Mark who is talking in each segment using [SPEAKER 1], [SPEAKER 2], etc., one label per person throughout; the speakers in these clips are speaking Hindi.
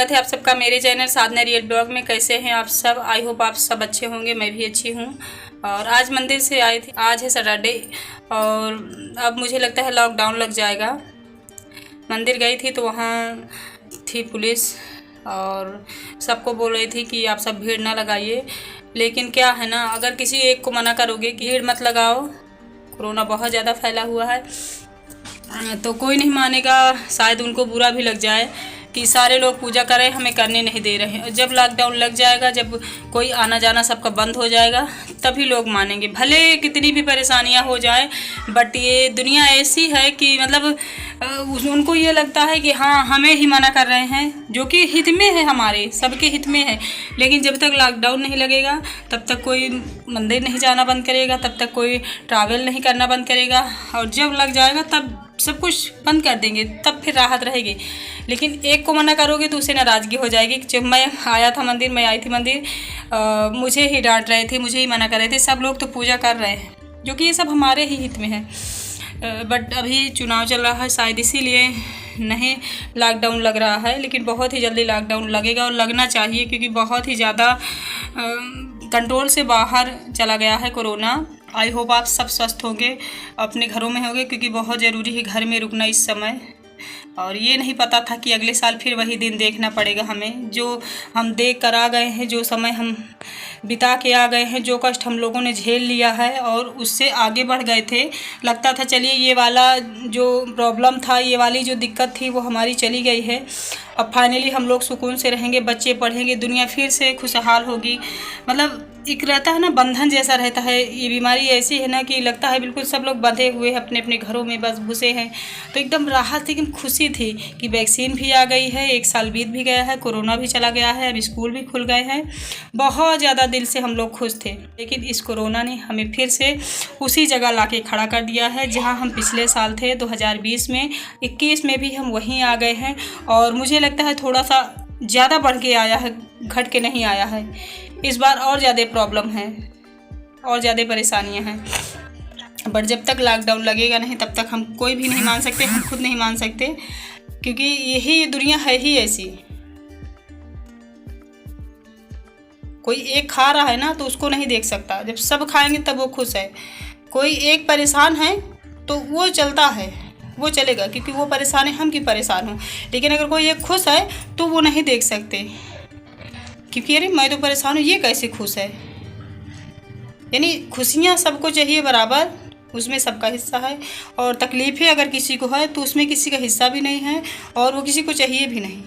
[SPEAKER 1] स्वागत है आप सबका मेरे चैनल साधना रियल ब्लॉग में। कैसे हैं आप सब? आई होप आप सब अच्छे होंगे, मैं भी अच्छी हूँ। और आज मंदिर से आई थी, आज है सैटरडे और अब मुझे लगता है लॉकडाउन लग जाएगा। मंदिर गई थी तो वहाँ थी पुलिस और सबको बोल रही थी कि आप सब भीड़ ना लगाइए। लेकिन क्या है ना, अगर किसी एक को मना करोगे कि भीड़ मत लगाओ, कोरोना बहुत ज़्यादा फैला हुआ है, तो कोई नहीं मानेगा। शायद उनको बुरा भी लग जाए कि सारे लोग पूजा कर रहे हैं, हमें करने नहीं दे रहे हैं। जब लॉकडाउन लग जाएगा, जब कोई आना जाना सबका बंद हो जाएगा, तभी लोग मानेंगे। भले कितनी भी परेशानियां हो जाए, बट ये दुनिया ऐसी है कि मतलब उनको ये लगता है कि हाँ हमें ही मना कर रहे हैं, जो कि हित में है, हमारे सबके हित में है। लेकिन जब तक लॉकडाउन नहीं लगेगा तब तक कोई मंदिर नहीं जाना बंद करेगा, तब तक कोई ट्रैवल नहीं करना बंद करेगा। और जब लग जाएगा तब सब कुछ बंद कर देंगे, तब फिर राहत रहेगी। लेकिन एक को मना करोगे तो उसे नाराज़गी हो जाएगी। जब मैं आई थी मंदिर, मुझे ही डांट रहे थे, मुझे ही मना कर रहे थे। सब लोग तो पूजा कर रहे हैं, जो कि ये सब हमारे ही हित में है। बट अभी चुनाव चल रहा है, शायद इसीलिए नहीं लॉकडाउन लग रहा है। लेकिन बहुत ही जल्दी लॉकडाउन लगेगा और लगना चाहिए, क्योंकि बहुत ही ज़्यादा कंट्रोल से बाहर चला गया है कोरोना। आई होप आप सब स्वस्थ होंगे, अपने घरों में होंगे, क्योंकि बहुत ज़रूरी है घर में रुकना इस समय। और ये नहीं पता था कि अगले साल फिर वही दिन देखना पड़ेगा हमें, जो हम देख कर आ गए हैं, जो समय हम बिता के आ गए हैं, जो कष्ट हम लोगों ने झेल लिया है और उससे आगे बढ़ गए थे। लगता था चलिए ये वाला जो प्रॉब्लम था, ये वाली जो दिक्कत थी, वो हमारी चली गई है। अब फाइनली हम लोग सुकून से रहेंगे, बच्चे पढ़ेंगे, दुनिया फिर से खुशहाल होगी। मतलब एक रहता है ना, बंधन जैसा रहता है। ये बीमारी ऐसी है ना कि लगता है बिल्कुल सब लोग बंधे हुए हैं अपने अपने घरों में, बस घुसे हैं। तो एकदम राहत, एकदम खुशी थी कि वैक्सीन भी आ गई है, 1 साल बीत भी गया है, कोरोना भी चला गया है, अब स्कूल भी खुल गए हैं। बहुत ज़्यादा दिल से हम लोग खुश थे। लेकिन इस कोरोना ने हमें फिर से उसी जगह ला के खड़ा कर दिया है जहाँ हम पिछले साल थे 2020 में। 21 में भी हम वहीं आ गए हैं और मुझे लगता है थोड़ा सा ज़्यादा बढ़ के आया है, घट के नहीं आया है। इस बार और ज़्यादा प्रॉब्लम है और ज़्यादा परेशानियां हैं। बट जब तक लॉकडाउन लगेगा नहीं, तब तक हम कोई भी नहीं मान सकते, हम खुद नहीं मान सकते, क्योंकि यही दुनिया है ही ऐसी। कोई एक खा रहा है ना तो उसको नहीं देख सकता, जब सब खाएंगे तब वो खुश है। कोई एक परेशान है तो वो चलता है, वो चलेगा, क्योंकि वो परेशान है, हम क्यों परेशान हूँ। लेकिन अगर कोई एक खुश है तो वो नहीं देख सकते, क्योंकि अरे मैं तो परेशान हूँ, ये कैसे खुश है। यानी खुशियाँ सबको चाहिए बराबर, उसमें सबका हिस्सा है। और तकलीफ़ें अगर किसी को है तो उसमें किसी का हिस्सा भी नहीं है और वो किसी को चाहिए भी नहीं।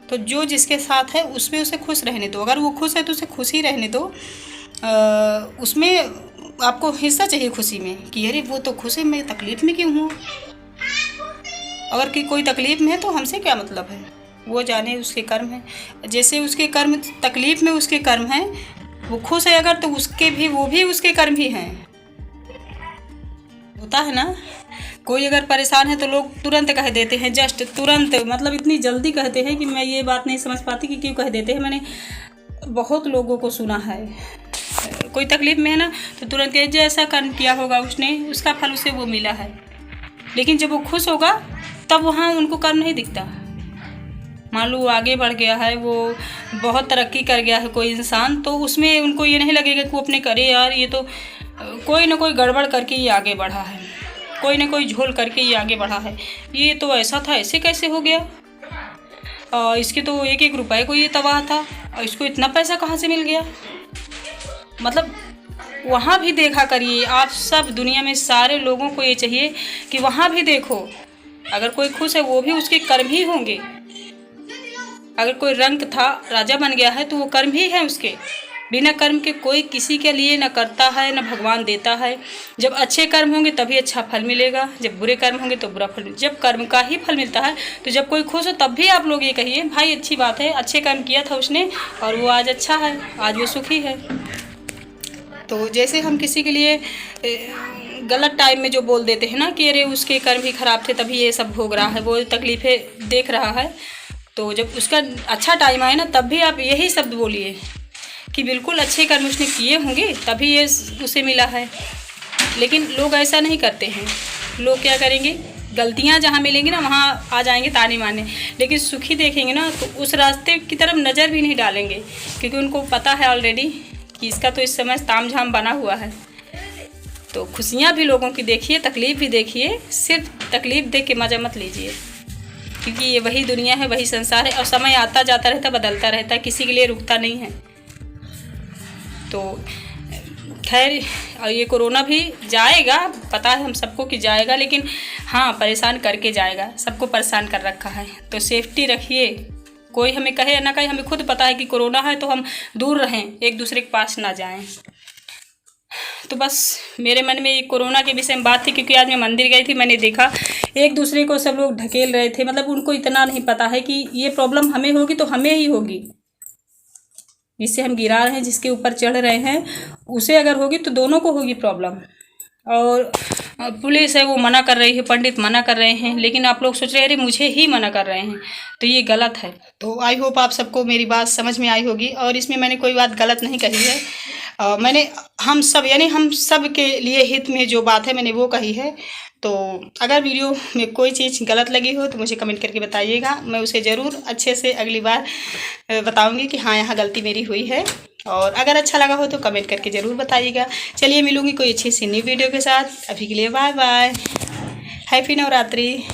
[SPEAKER 1] तो जो जिसके साथ है उसमें उसे खुश रहने दो। अगर वो खुश है तो उसे खुश ही रहने दो। उसमें आपको हिस्सा चाहिए खुशी में, कि अरे वो तो खुश है, मैं तकलीफ़ में क्यों हूँ। अगर कि कोई तकलीफ़ में है तो हमसे क्या मतलब है, वो जाने, उसके कर्म है। जैसे उसके कर्म, तकलीफ़ में उसके कर्म हैं, वो खुश है अगर, तो उसके भी, वो भी उसके कर्म ही हैं। होता है ना, कोई अगर परेशान है तो लोग तुरंत कह देते हैं, जस्ट तुरंत, मतलब इतनी जल्दी कहते हैं कि मैं ये बात नहीं समझ पाती कि क्यों कह देते हैं। मैंने बहुत लोगों को सुना है, कोई तकलीफ़ में है ना तो तुरंत कहे जैसा कर्म किया होगा उसने, उसका फल उसे वो मिला है। लेकिन जब वो खुश होगा तब वहाँ उनको कर्म नहीं दिखता। मान लो वो आगे बढ़ गया है, वो बहुत तरक्की कर गया है कोई इंसान, तो उसमें उनको ये नहीं लगेगा कि वो अपने करे यार ये तो कोई ना कोई गड़बड़ करके ये आगे बढ़ा है, कोई ना कोई झोल करके ये आगे बढ़ा है। ये तो ऐसा था, ऐसे कैसे हो गया, इसके तो 1-1 रुपए को ये तबाह था और इसको इतना पैसा कहाँ से मिल गया। मतलब वहाँ भी देखा करिए आप सब, दुनिया में सारे लोगों को ये चाहिए कि वहाँ भी देखो, अगर कोई खुश है वो भी उसके कर्म ही होंगे। अगर कोई रंक था, राजा बन गया है, तो वो कर्म ही है उसके। बिना कर्म के कोई किसी के लिए न करता है न भगवान देता है। जब अच्छे कर्म होंगे तभी अच्छा फल मिलेगा, जब बुरे कर्म होंगे तो बुरा फल। जब कर्म का ही फल मिलता है, तो जब कोई खुश हो तब भी आप लोग ये कहिए भाई अच्छी बात है, अच्छे कर्म किया था उसने और वो आज अच्छा है, आज वो सुखी है। तो जैसे हम किसी के लिए गलत टाइम में जो बोल देते हैं ना कि अरे उसके कर्म भी खराब थे तभी ये सब भोग रहा है, वो तकलीफ़ें देख रहा है, तो जब उसका अच्छा टाइम आए ना तब भी आप यही शब्द बोलिए कि बिल्कुल अच्छे कर्म उसने किए होंगे तभी ये उसे मिला है। लेकिन लोग ऐसा नहीं करते हैं। लोग क्या करेंगे, गलतियां जहाँ मिलेंगी ना वहाँ आ जाएंगे ताने मारने, लेकिन सुखी देखेंगे ना तो उस रास्ते की तरफ नज़र भी नहीं डालेंगे, क्योंकि उनको पता है ऑलरेडी कि इसका तो इस समय तामझाम बना हुआ है। तो खुशियाँ भी लोगों की देखिए, तकलीफ़ भी देखिए, सिर्फ तकलीफ़ देख के मज़ा मत लीजिए, क्योंकि ये वही दुनिया है, वही संसार है, और समय आता जाता रहता, बदलता रहता है, किसी के लिए रुकता नहीं है। तो खैर, और ये कोरोना भी जाएगा, पता है हम सबको कि जाएगा, लेकिन हाँ परेशान करके जाएगा, सबको परेशान कर रखा है। तो सेफ्टी रखिए, कोई हमें कहे ना कहे, हमें खुद पता है कि कोरोना है तो हम दूर रहें, एक दूसरे के पास ना जाएं। तो बस मेरे मन में ये कोरोना के विषय में बात थी, क्योंकि आज मैं मंदिर गई थी, मैंने देखा एक दूसरे को सब लोग ढकेल रहे थे, मतलब उनको इतना नहीं पता है कि ये प्रॉब्लम हमें होगी तो हमें ही होगी, जिससे हम गिरा रहे हैं, जिसके ऊपर चढ़ रहे हैं, उसे अगर होगी तो दोनों को होगी प्रॉब्लम। और पुलिस है वो मना कर रही है, पंडित मना कर रहे हैं, लेकिन आप लोग सोच रहे हैं अरे मुझे ही मना कर रहे हैं, तो ये गलत है। तो आई होप आप सबको मेरी बात समझ में आई होगी, और इसमें मैंने कोई बात गलत नहीं कही है। मैंने हम सब यानी हम सब के लिए हित में जो बात है मैंने वो कही है। तो अगर वीडियो में कोई चीज़ गलत लगी हो तो मुझे कमेंट करके बताइएगा, मैं उसे ज़रूर अच्छे से अगली बार बताऊंगी कि हाँ यहाँ गलती मेरी हुई है। और अगर अच्छा लगा हो तो कमेंट करके ज़रूर बताइएगा। चलिए मिलूंगी कोई अच्छी सी नई वीडियो के साथ, अभी के लिए बाय बाय, हैप्पी नवरात्रि।